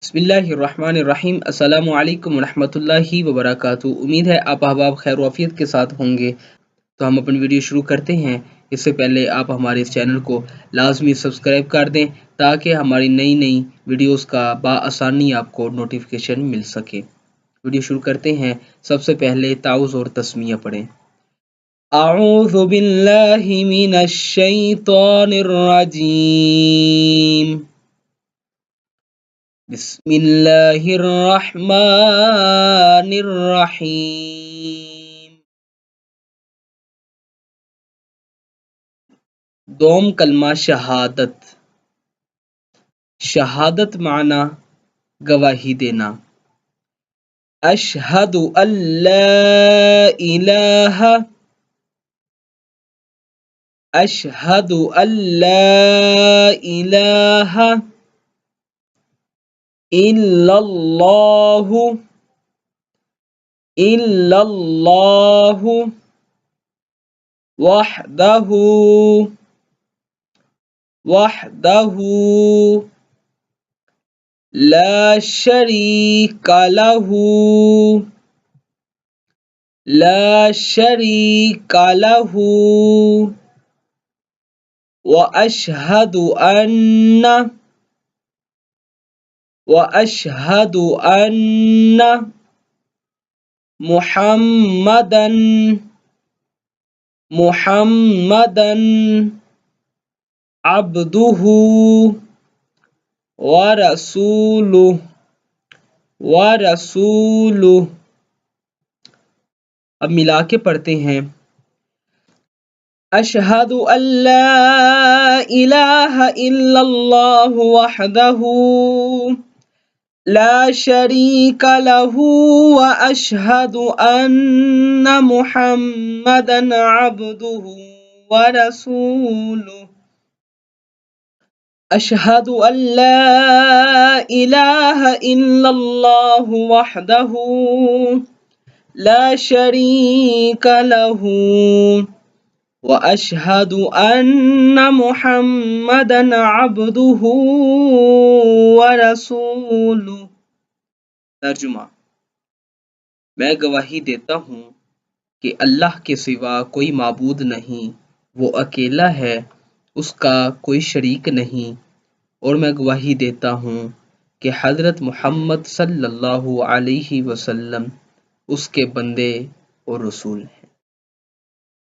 بسم اللہ الرحمن الرحیم۔ السلام علیکم ورحمۃ اللہ وبرکاتہ۔ امید ہے آپ احباب خیر و عافیت کے ساتھ ہوں گے۔ تو ہم اپنی ویڈیو شروع کرتے ہیں۔ اس سے پہلے آپ ہمارے اس چینل کو لازمی سبسکرائب کر دیں تاکہ ہماری نئی ویڈیوز کا بآسانی آپ کو نوٹیفیکیشن مل سکے۔ ویڈیو شروع کرتے ہیں۔ سب سے پہلے تعوذ اور تسمیہ پڑھیں۔ اعوذ باللہ من الشیطان الرجیم، بسم اللہ الرحمن الرحیم۔ دوم کلمہ شہادت۔ شہادت معنی گواہی دینا۔ اشہد ان لا الہ، اشہد ان لا الہ الا اللہ، الا اللہ وحدہ، وحدہ لا شریک لہ، لا شریک لہ، واشہد ان، واشہد ان محمدا، محمدا عبدہ ورسولہ، ورسولہ۔ اب ملا کے پڑھتے ہیں۔ اشہد ان لا الہ الا اللہ وحدہ لا شریک لہ، واشہد ان محمدا عبدہ ورسولہ۔ اشہد ان لا الہ الا اللہ وحدہ لا شریک لہ، واشہد ان محمدا عبدہ ورسولہ۔ ترجمہ: میں گواہی دیتا ہوں کہ اللہ کے سوا کوئی معبود نہیں، وہ اکیلا ہے، اس کا کوئی شریک نہیں، اور میں گواہی دیتا ہوں کہ حضرت محمد صلی اللہ علیہ وسلم اس کے بندے اور رسول ہیں۔